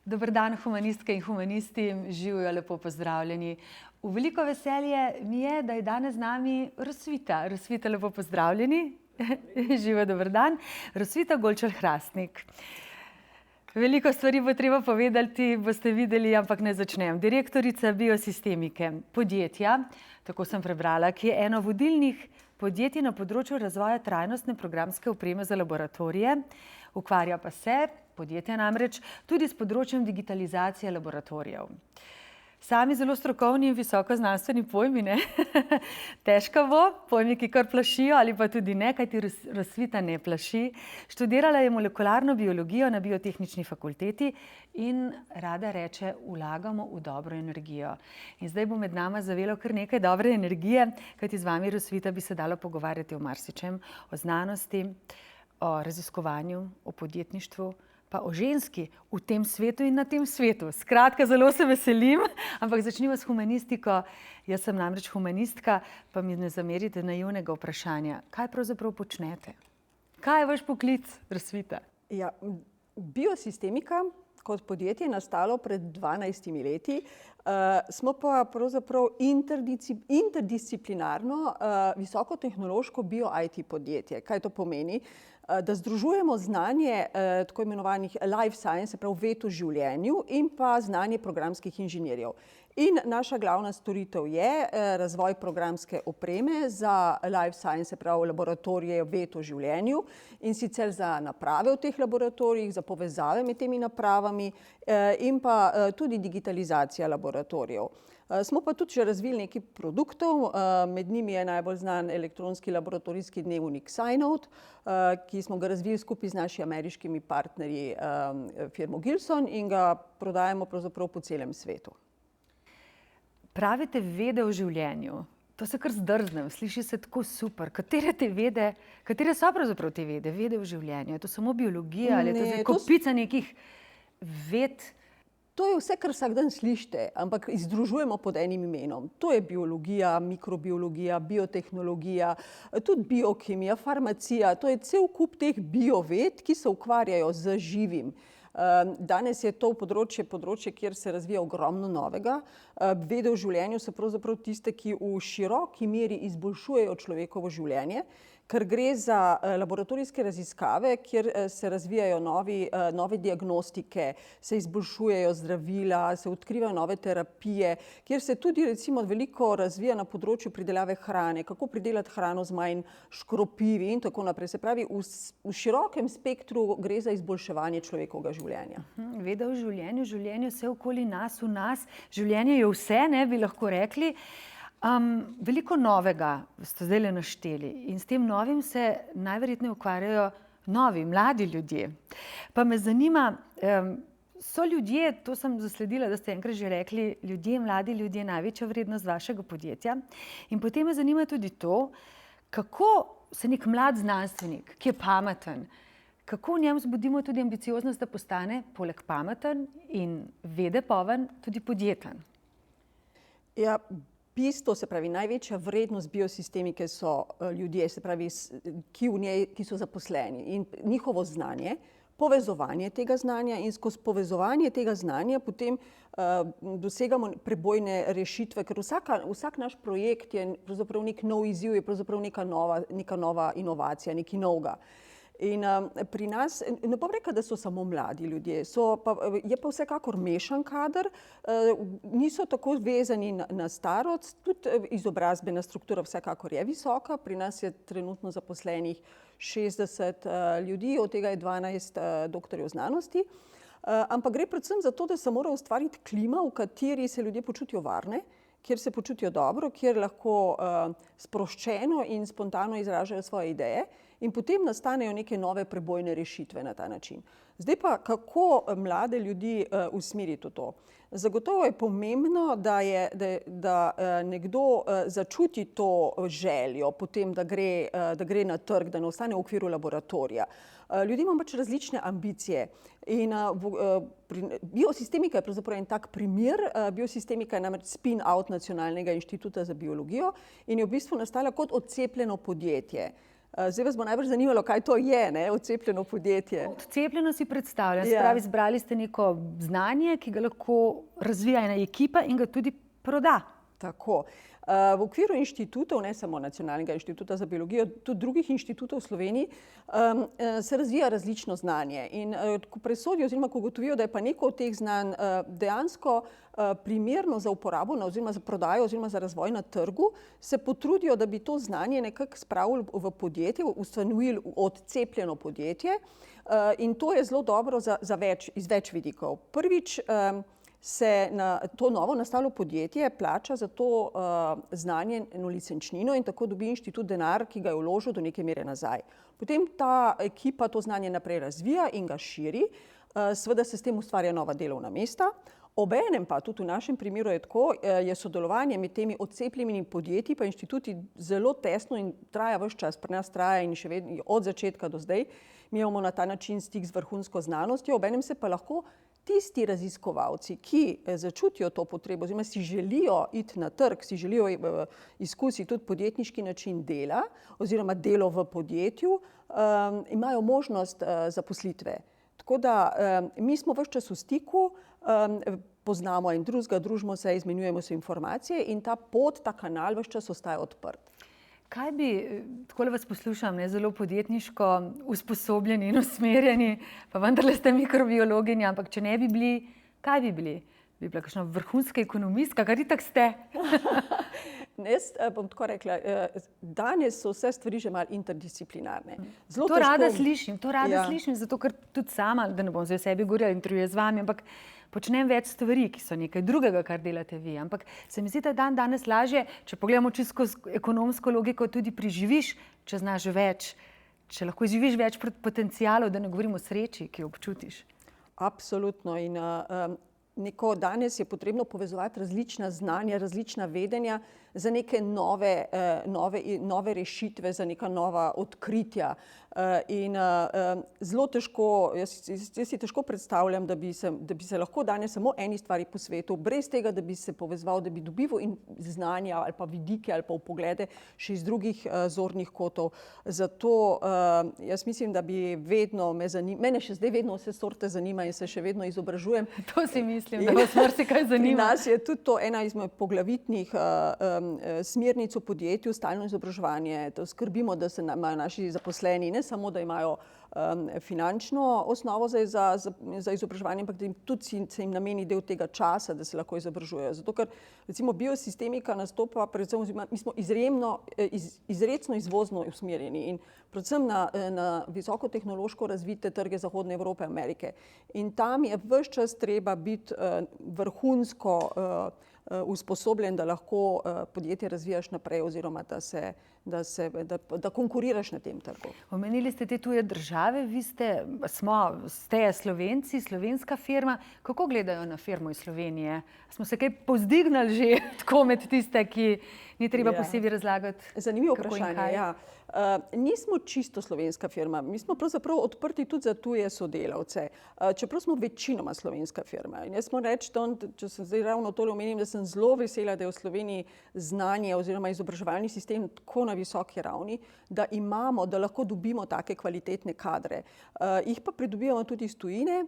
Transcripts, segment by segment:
Dober dan, humanistke in humanisti, živijo, lepo pozdravljeni. V veliko veselje mi je, da je danes z nami Rosvita. Rosvita, lepo pozdravljeni. Živijo, dober dan. Rosvita Golčar-Hrastnik. Veliko stvari bo treba povedati, boste videli, ampak ne začnem. Direktorica Biosistemike, podjetja, tako sem prebrala, ki je eno vodilnih podjetij na področju razvoja trajnostne programske opreme za laboratorije. Ukvarja pa se, podjetje namreč, tudi s področjem digitalizacije laboratorijev. Sami zelo strokovni in visoko znanstveni pojmi, ne? Težko bo, pojmi, ki kar plašijo ali pa tudi ne, kajti Rosvita ne plaši. Študirala je molekularno biologijo na Biotehnični fakulteti in rada reče, vlagamo v dobro energijo. In zdaj bo med nama zavelo kar nekaj dobre energije, kajti z vami, Rosvita, bi se dalo pogovarjati o marsičem, o znanosti, o raziskovanju, o podjetništvu, pa o ženski v tem svetu in na tem svetu. Skratka, zelo se veselim, ampak začnimo s humanistiko. Jaz sem namreč humanistka, pa mi ne zamerite naivnega vprašanja. Kaj pravzaprav počnete? Kaj je vaš poklic, Rosvita? Ja, Biosistemika kot podjetje je nastalo pred 12 leti. Smo pa pravzaprav interdisciplinarno visokotehnološko bio-IT podjetje. Kaj to pomeni? Da združujemo znanje tako imenovanih life science, se pravi ved v življenju, in pa znanje programskih inženirjev. In naša glavna storitev je razvoj programske opreme za life science, se pravi laboratorije ved v življenju, in sicer za naprave v teh laboratorijih, za povezave med temi napravami in pa tudi digitalizacija laboratorijev. Smo pa tudi že razvili nekaj produktov, med njimi je najbolj znan elektronski laboratorijski dnevnik SciNote, ki smo ga razvili skupaj z našimi ameriškimi partnerji firmo Gilson in ga prodajamo pravzaprav po celem svetu. Pravite vede v življenju. To se kar zdrznem, sliši se tako super. Katere so pravzaprav te vede? Vede v življenju. Je to samo biologija ali je to kopica nekih ved? To je vse, kar vsak dan slišite, ampak združujemo pod enim imenom. To je biologija, mikrobiologija, biotehnologija, tudi biokemija, farmacija. To je cel kup teh bioved, ki se ukvarjajo z živim. Danes je to področje, kjer se razvija ogromno novega. Vede v življenju so pravzaprav tiste, ki v široki meri izboljšujejo človekovo življenje, ker gre za laboratorijske raziskave, kjer se razvijajo nove diagnostike, se izboljšujejo zdravila, se odkrivajo nove terapije, kjer se tudi recimo veliko razvija na področju pridelave hrane, kako pridelati hrano z manj škropivi in tako naprej. Se pravi, v širokem spektru gre za izboljševanje človekovega življenja. Veda v življenju, življenje vse okoli nas, v nas, življenje je vse, ne bi lahko rekli. Veliko novega ste zdajle našteli in s tem novim se najverjetneje ukvarjajo novi, mladi ljudje. Pa me zanima, so ljudje, to sem zasledila, da ste enkrat že rekli, mladi ljudje, največja vrednost vašega podjetja. In potem me zanima tudi to, kako se nek mlad znanstvenik, ki je pameten, kako v njem zbudimo tudi ambicioznost, da postane poleg pameten in vede poven tudi podjeten? Ja, bistvo, se pravi, največja vrednost biosistemike so ljudje, se pravi, ki so zaposleni in njihovo znanje, povezovanje tega znanja in skozi povezovanje tega znanja potem dosegamo prebojne rešitve, ker vsak naš projekt je pravzaprav nek nov izziv, je pravzaprav neka nova inovacija, nekaj novega. In pri nas, ne bom rekla, da so samo mladi ljudje, je pa vsekakor mešan kader, niso tako vezani na starost, tudi izobrazbena struktura vsekakor je visoka, pri nas je trenutno zaposlenih 60 ljudi, od tega je 12 doktorjev znanosti, ampak gre predvsem za to, da se mora ustvariti klima, v kateri se ljudje počutijo varne, kjer se počutijo dobro, kjer lahko sproščeno in spontano izražajo svoje ideje in potem nastanejo neke nove prebojne rešitve na ta način. Zdaj pa, kako mlade ljudi usmeriti v to? Zagotovo je pomembno, da nekdo začuti to željo potem, da gre na trg, da ne ostane v okviru laboratorija. Ljudje imamo pač različne ambicije in biosistemika je pravzaprav en tak primer. Biosistemika je namreč spin-out Nacionalnega inštituta za biologijo in je v bistvu nastala kot odcepljeno podjetje. Zdaj vas bo najbrž zanimalo, kaj to je, odcepljeno podjetje. Odcepljeno si predstavljam. Ja. Spravi, zbrali ste neko znanje, ki ga lahko razvija ena ekipa in ga tudi proda. Tako. V okviru inštitutov, ne samo Nacionalnega inštituta za biologijo, tudi drugih inštitutov v Sloveniji, se razvija različno znanje. In ko presodijo oziroma ko ugotovijo, da je pa neko od teh znanj dejansko primerno za uporabo oziroma za prodajo oziroma za razvoj na trgu, se potrudijo, da bi to znanje nekako spravili v podjetje, ustanovili odcepljeno podjetje. In to je zelo dobro iz več vidikov. Prvič, se na to novo nastalo podjetje plača za to znanje eno licenčnino in tako dobi inštitut denar, ki ga je vložil do neke mere nazaj. Potem ta ekipa to znanje naprej razvija in ga širi, seveda se s tem ustvarja nova delovna mesta. Obenem pa, tudi v našem primeru je tako, je sodelovanje med temi odcepljenimi podjetji pa inštituti zelo tesno in traja ves čas, pri nas traja in še vedno od začetka do zdaj. Mi imamo na ta način stik z vrhunsko znanostjo, obenem se pa lahko tisti raziskovalci, ki začutijo to potrebo, oziroma si želijo iti na trg, si želijo izkusiti tudi podjetniški način dela oziroma delo v podjetju, imajo možnost zaposlitve. Tako da mi smo ves čas v stiku, poznamo en drugega, družimo se, izmenjujemo se informacije in ta pot, ta kanal ves čas ostaja odprt. Kaj bi, takole vas poslušam, zelo podjetniško usposobljeni in usmerjeni, pa vendarle ste mikrobiologinja, ampak če ne bi bili, kaj bi bili? Bi bila kakšna vrhunska ekonomistka, kar itak ste? Jaz bom tako rekla, danes so vse stvari že malo interdisciplinarne. To rada slišim, zato ker tudi sama, da ne bom zdaj o sebi govorila, intervjuje z vami, ampak počnem več stvari, ki so nekaj drugega, kar delate vi. Ampak se mi zdi, da danes lažje, če pogledamo čisto ekonomsko logiko, tudi priživiš, če znaš več, če lahko izživiš več potencialov, da ne govorim o sreči, ki jo občutiš. Absolutno. In danes je potrebno povezovati različna znanja, različna vedenja za neke nove rešitve, za neka nova odkritja. In zelo težko, jaz si težko predstavljam, da bi se lahko danes samo eni stvari posvetil, brez tega, da bi se povezoval, da bi dobival znanja ali pa vidike ali pa vpoglede še iz drugih zornih kotov. Zato jaz mislim, da bi vedno mene še zdaj vedno vse sorte zanima in se še vedno izobražujem. To si mislim, da vas marsikaj zanima. Nas je tudi to ena izmed poglavitnih smernic v podjetju, stalno izobraževanje. Skrbimo, da se imajo naši zaposleni ne samo, da imajo finančno osnovo za izobraževanje, ampak da tudi se jim nameni del tega časa, da se lahko izobražujejo. Zato, ker recimo biosistemika nastopa predvsem, mi smo izrecno izvozno usmerjeni in predvsem na visokotehnološko razvite trge Zahodne Evrope, Amerike. In tam je ves čas treba biti vrhunsko usposobljen, da lahko podjetje razvijaš naprej oziroma da konkuriraš na tem trgu. Omenili ste te tuje države, vi ste Slovenci, slovenska firma. Kako gledajo na firmo iz Slovenije? Smo se kaj povzdignili že tako med tiste, ki ni treba posebej razlagati? Zanimivo vprašanje, ja. Nismo čisto slovenska firma, mi smo pravzaprav odprti tudi za tuje sodelavce, čeprav smo večinoma slovenska firma. In jaz moram reči, če sem zdaj ravno tole omenim, da sem zelo vesela, da je v Sloveniji znanje oziroma izobraževalni sistem tako na visoki ravni, da lahko dobimo take kvalitetne kadre. Jih pa pridobivamo tudi iz tujine,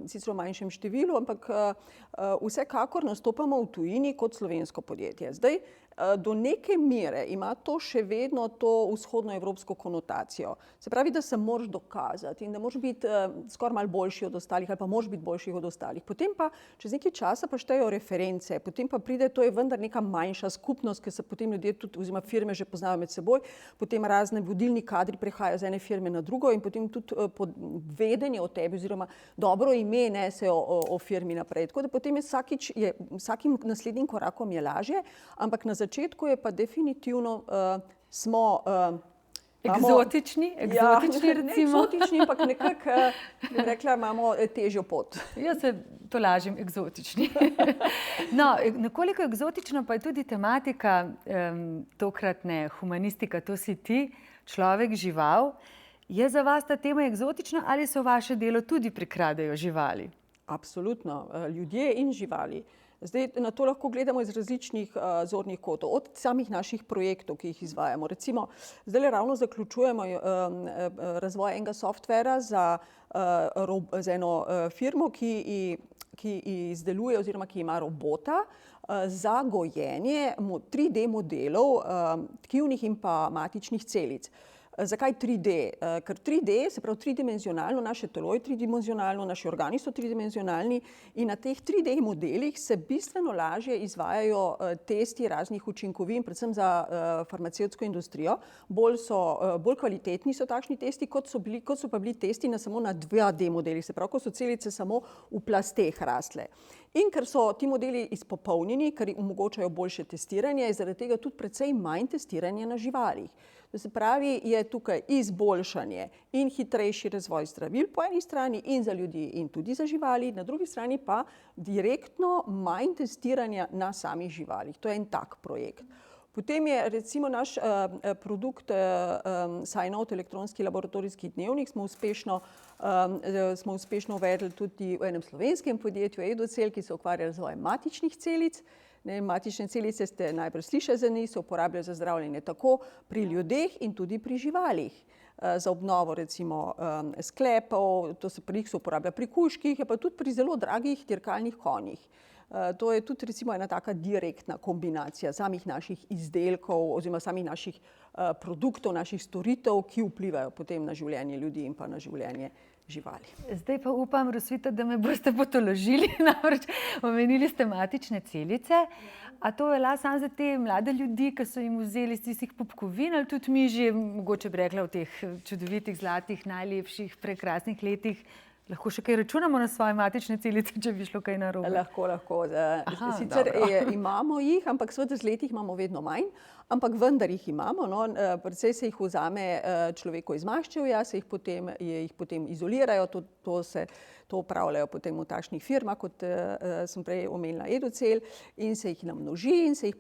sicer v manjšem številu, ampak vsekakor nastopamo v tujini kot slovensko podjetje. Zdaj, do neke mere ima to še vedno to vzhodnoevropsko konotacijo. Se pravi, da se moraš dokazati in da moraš biti skoraj malo boljši od ostalih ali pa moraš biti boljši od ostalih. Potem pa čez nekaj časa pa štejejo reference, potem pa pride, to je vendar neka manjša skupnost, ki se potem ljudje tudi, oziroma firme že poznajo med seboj, potem razni vodilni kadri prehajajo z ene firme na drugo in potem tudi vedenje o tebi oziroma dobro ime nese o firmi naprej. Tako da potem vsakim naslednjim korakom je lažje, ampak na začetku je pa definitivno smo egzotični recimo. Egzotični, ampak nekako, bi rekla, imamo težjo pot. Jaz se to lažim, egzotični. No, nekoliko egzotična pa je tudi tematika tokratne humanistika, to si ti, človek, žival. Je za vas ta tema egzotična ali se v vaše delo tudi prikradejo živali? Absolutno, ljudje in živali. Zdaj, na to lahko gledamo iz različnih zornih kotov, od samih naših projektov, ki jih izvajamo. Recimo, zdaj ravno zaključujemo razvoj enega softvera za eno firmo, ki izdeluje oziroma ki ima robota za gojenje 3D modelov tkivnih in pa matičnih celic. Zakaj 3D? Ker 3D, se pravi tridimenzionalno, naše telo je tridimenzionalno, naši organi so tridimenzionalni in na teh 3D modelih se bistveno lažje izvajajo testi raznih učinkovin, predvsem za farmacevtsko industrijo. Bolj kvalitetni so takšni testi, kot so pa bili testi samo na 2D modelih, se pravi, ko so celice samo v plasteh rastle. In ker so ti modeli izpopolnjeni, ker omogočajo boljše testiranje, je zaradi tega tudi precej manj testiranja na živalih. To se pravi, je tukaj izboljšanje in hitrejši razvoj zdravil po eni strani in za ljudi in tudi za živali, na drugi strani pa direktno manj testiranja na samih živalih. To je en tak projekt. Potem je recimo naš produkt SciNote, elektronski laboratorijski dnevnik, smo uspešno uvedli tudi v enem slovenskem podjetju Edocel, ki se ukvarja z razvojem matičnih celic. Matične celice ste najprej slišali za njih, se uporabljajo za zdravljenje tako pri ljudeh in tudi pri živalih. Za obnovo recimo sklepov, to se pri njih se uporablja pri kužkih, pa tudi pri zelo dragih dirkalnih konjih. To je tudi recimo ena taka direktna kombinacija samih naših izdelkov oziroma samih naših produktov, naših storitev, ki vplivajo potem na življenje ljudi in pa na življenje živali. Zdaj pa upam, Rosvita, da me boste potolažili, namreč omenili ste matične celice. A to velja samo za te mlade ljudi, ki so jim vzeli iz tistih popkovin, ali tudi mi že, mogoče bi rekla, v teh čudovitih, zlatih, najlepših, prekrasnih letih, lahko še kaj računamo na svoje matične celice, če bi šlo kaj narobe? Lahko. Sicer imamo jih, ampak seveda z leti jih imamo vedno manj, ampak vendar jih imamo. Precej se jih vzame človeku iz maščevja, jih potem izolirajo, to upravljajo potem v takšnih firmah, kot sem prej omenila Edocel, in se jih namnoži in se jih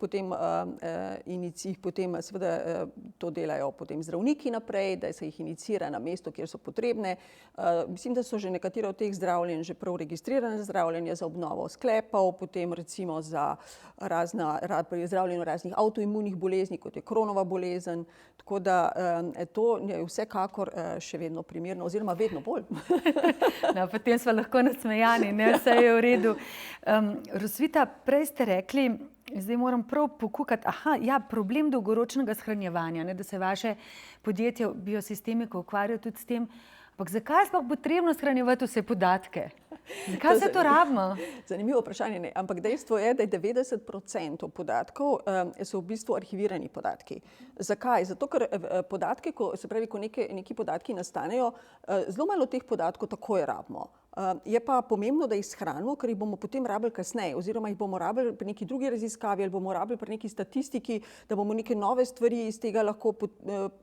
potem seveda to delajo potem zdravniki naprej, da se jih inicira na mesto, kjer so potrebne. Mislim, da so že nekatera od teh zdravljenj že prav registrirane zdravljenje za obnovo sklepov, potem recimo za zdravljenje raznih avtoimunih bolezni, kot je Kronova bolezen, tako da to je vsekakor še vedno primerno oziroma vedno bolj. No, potem smo lahko nasmejani, ne, vse je v redu. Rosvita, prej ste rekli, zdaj moram prav pokukati, problem dolgoročnega shranjevanja, ne, da se vaše podjetje Biosistemika ukvarja tudi s tem. Ampak zakaj sploh potrebno shranjevati vse podatke? Zakaj se to rabimo? Zanimivo vprašanje, ne. Ampak dejstvo je, da je 90% podatkov so v bistvu arhivirani podatki. Zakaj? Zato, ker podatke, ko neki podatki nastanejo, zelo malo teh podatkov takoj rabimo. Je pa pomembno, da jih shranimo, ker jih bomo potem rabili kasneje, oziroma jih bomo rabili pri neki drugi raziskavi ali bomo rabili pri neki statistiki, da bomo neke nove stvari iz tega lahko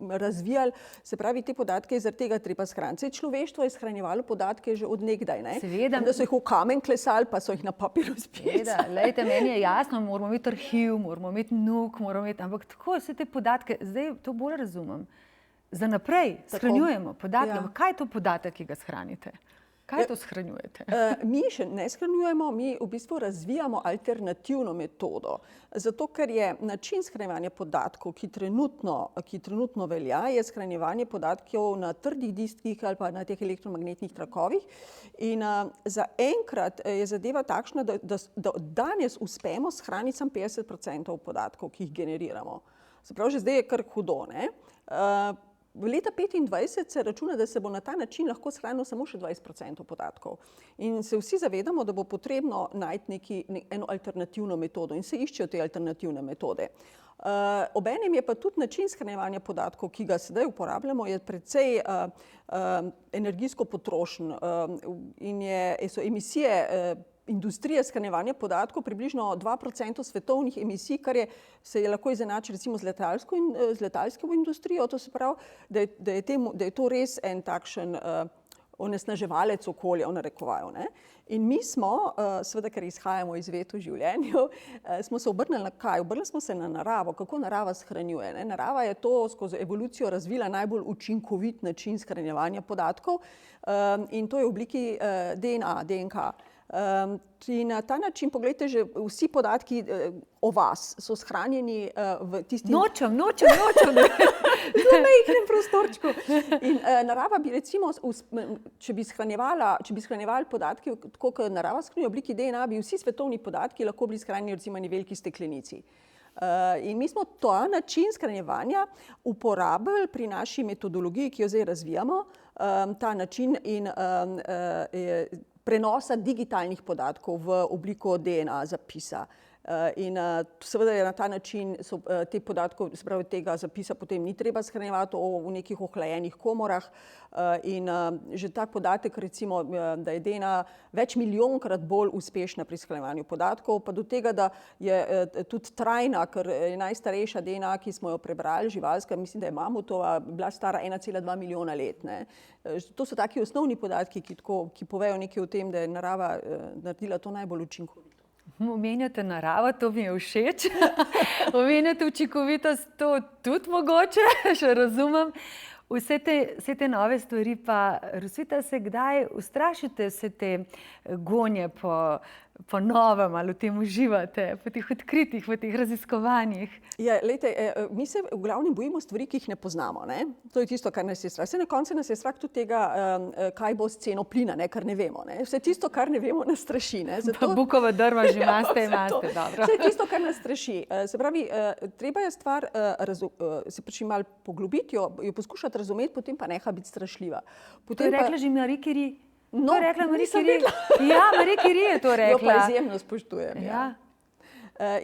razvijali. Se pravi, te podatke je zaradi tega treba shraniti. Človeštvo je shranjevalo podatke že od nekdaj, ne? Seveda. Da so jih v kamen klesali, pa so jih na papirju spisali. Seveda, lejte, meni je jasno, moramo imeti arhiv, moramo imeti NUK, ampak tako vse te podatke, zdaj to bolj razumem. Za naprej shranjujemo podatke. Ja. Kaj je to podatek, ki ga shranite? Kaj to shranjujete? Mi še ne shranjujemo, mi v bistvu razvijamo alternativno metodo. Zato, ker je način shranjevanja podatkov, ki trenutno velja, je shranjevanje podatkov na trdih diskih ali pa na teh elektromagnetnih trakovih. In zaenkrat je zadeva takšna, da danes uspemo shraniti samo 50% podatkov, ki jih generiramo. Se pravi, že zdaj je kar hudo, ne? V leta 2025 se računa, da se bo na ta način lahko shranilo samo še 20% podatkov. In se vsi zavedamo, da bo potrebno najti eno alternativno metodo in se iščejo te alternativne metode. Obenem je pa tudi način shranjevanja podatkov, ki ga sedaj uporabljamo, je precej energijsko potrošen in so emisije industrije shranjevanja podatkov približno 2% svetovnih emisij, kar se je lahko izenači recimo z letalsko industrijo. To se pravi, da je to res en takšen onesnaževalec okolja, v narekovaju, ne. In mi smo, seveda, ker izhajamo iz ved v življenju, smo se obrnili na kaj? Obrnili smo se na naravo, kako narava shranjuje, ne. Narava je to skozi evolucijo razvila najbolj učinkovit način shranjevanja podatkov in to je v obliki DNK. In na ta način, poglejte, že vsi podatki o vas so shranjeni v tistim... Nočem. Zelo majhnem prostorčku. In narava bi recimo, če bi shranjevali podatke, tako kot narava shranjuje v obliki DNA, bi vsi svetovni podatki lahko bili shranjeni recimo v eni veliki steklenici. In mi smo ta način shranjevanja uporabili pri naši metodologiji, ki jo zdaj razvijamo, ta način in prenosa digitalnih podatkov v obliko DNA zapisa. In seveda je na ta način te podatkov, se pravi tega zapisa potem ni treba shranjevati v nekih ohlajenih komorah in že tak podatek recimo, da je DNA več milijonkrat bolj uspešna pri shranjevanju podatkov, pa do tega, da je tudi trajna, ker je najstarejša DNA, ki smo jo prebrali, živalska, mislim, da je mamutova, bila stara 1,2 milijona let. Ne. To so taki osnovni podatki, ki povejo nekaj o tem, da je narava naredila to najbolj učinkovito. Omenjate naravo, to mi je všeč. Omenjate učinkovitost, to tudi mogoče, še razumem. Vse te nove stvari pa, Rosvita, se kdaj ustrašite vse te gonje po novem, ali v tem uživate, po teh odkritjih, po teh raziskovanjih? Ja, lejte, mi se v glavnem bojimo stvari, ki jih ne poznamo. Ne? To je tisto, kar nas je strah. Vse na koncu nas je strah tudi tega, kaj bo s ceno plina, ne? Kar ne vemo. Ne? Vse tisto, kar ne vemo, nas straši. Ne? Pa bukova drva že imate, dobro. Vse tisto, kar nas straši. Se pravi, treba je stvar se malo poglobiti, jo poskušati razumeti, potem pa neha biti strašljiva. To je rekla že Marie Curie. No, nisem vedela. Ja, Marie Curie je to rekla. Jo pa izjemno spoštujem. Ja.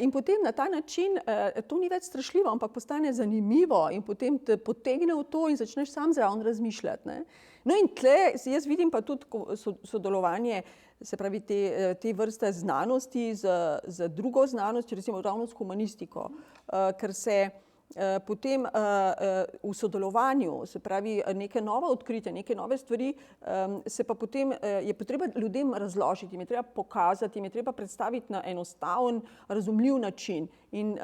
In potem na ta način to ni več strašljivo, ampak postane zanimivo in potem te potegne v to in začneš sam zraven razmišljati. Ne? No in tle jaz vidim pa tudi sodelovanje, se pravi te vrste znanosti z drugo znanostjo, recimo ravno s humanistiko, ker se potem v sodelovanju, se pravi neke nove odkritja, neke nove stvari, se pa potem je potreba ljudem razložiti, jim je treba pokazati, jim je treba predstaviti na enostaven, razumljiv način. In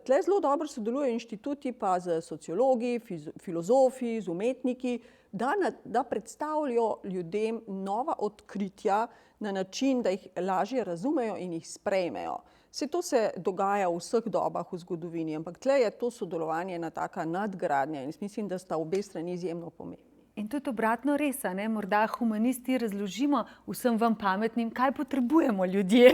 tle zelo dobro sodelujejo inštituti pa z sociologi, filozofi, z umetniki, da predstavljajo ljudem nova odkritja na način, da jih lažje razumejo in jih sprejmejo. Vse to se dogaja v vseh dobah v zgodovini, ampak tle je to sodelovanje ena taka nadgradnja in mislim, da sta obe strani izjemno pomembni. In tudi obratno res, ne? Morda humanisti razložimo vsem vam pametnim, kaj potrebujemo ljudje.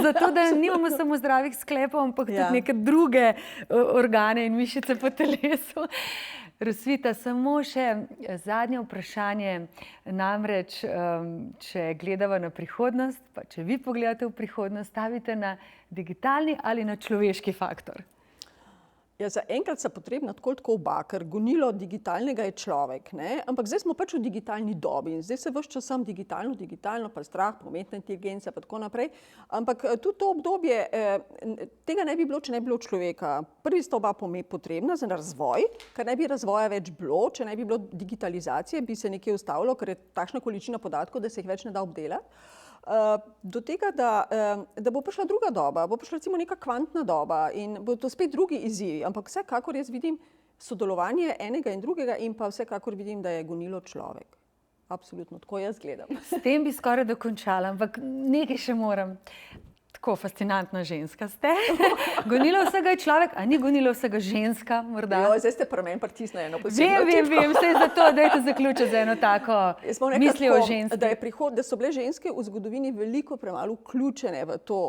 Zato, da nimamo samo zdravih sklepov, ampak tudi neke druge organe in mišice po telesu. Rosvita, samo še zadnje vprašanje, namreč, če gledava na prihodnost, pa če vi pogledate v prihodnost, stavite na digitalni ali na človeški faktor? Ja, zaenkrat sta potrebna tako oba, ker gonilo digitalnega je človek, ne? Ampak zdaj smo pač v digitalni dobi in zdaj se ves čas sam digitalno, pa strah, umetna inteligenca pa tako naprej. Ampak tudi to obdobje, tega ne bi bilo, če ne bi bilo človeka. Prvi sta oba potrebna za razvoj, ker ne bi razvoja več bilo, če ne bi bilo digitalizacije, bi se nekje ustavilo, ker je takšna količina podatkov, da se jih več ne da obdelati. Do tega, da bo prišla druga doba, bo prišla recimo neka kvantna doba in bo to spet drugi izzivi, ampak vsekakor jaz vidim sodelovanje enega in drugega in pa vsekakor vidim, da je gonilo človek. Absolutno, tako jaz gledam. S tem bi skoraj dokončala, ampak nekaj še moram. Tako fascinantna ženska ste. Gonilo vsega je človek, a ni gonilo vsega ženska morda? Jo, zdaj ste pri meni pritisnili eno posebno tipko. Vem, vse je zato, dajte zaključiti z eno tako mislijo o ženski. Da so bile ženske v zgodovini veliko premalo vključene v to,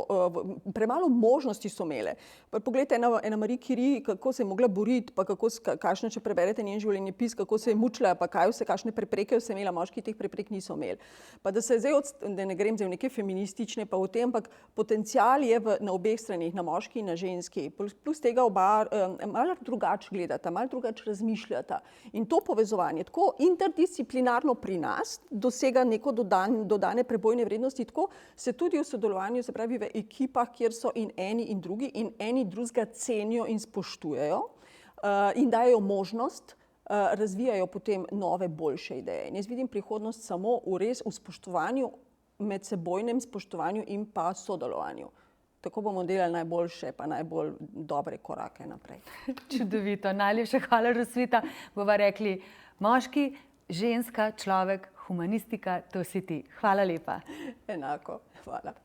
premalo možnosti so imele. Poglejte, ena Marie Curie, kako se je mogla boriti, pa kakšne, če preberete njen življenjepis, kako se je mučila, pa kakšne prepreke vse imela, moški teh preprek niso imeli. Pa da se zdaj, da ne grem zdaj v neke feministične, pa v tem, ampak potencial je na obeh stranih, na moški in na ženski. Plus tega oba malo drugače gledata, malo drugače razmišljata. In to povezovanje, tako interdisciplinarno pri nas, dosega neko dodane prebojne vrednosti, tako se tudi v sodelovanju, se pravi v ekipah, kjer so in eni in drugi in eni drugega cenijo in spoštujejo in dajo možnost, razvijajo potem nove, boljše ideje. In jaz vidim prihodnost samo v spoštovanju, medsebojnem spoštovanju in pa sodelovanju. Tako bomo delali najboljše, pa najbolj dobre korake naprej. Čudovito, najlepša hvala, Rosvita. Bova rekli moški, ženska, človek, Humanistika, to si ti. Hvala lepa. Enako, hvala.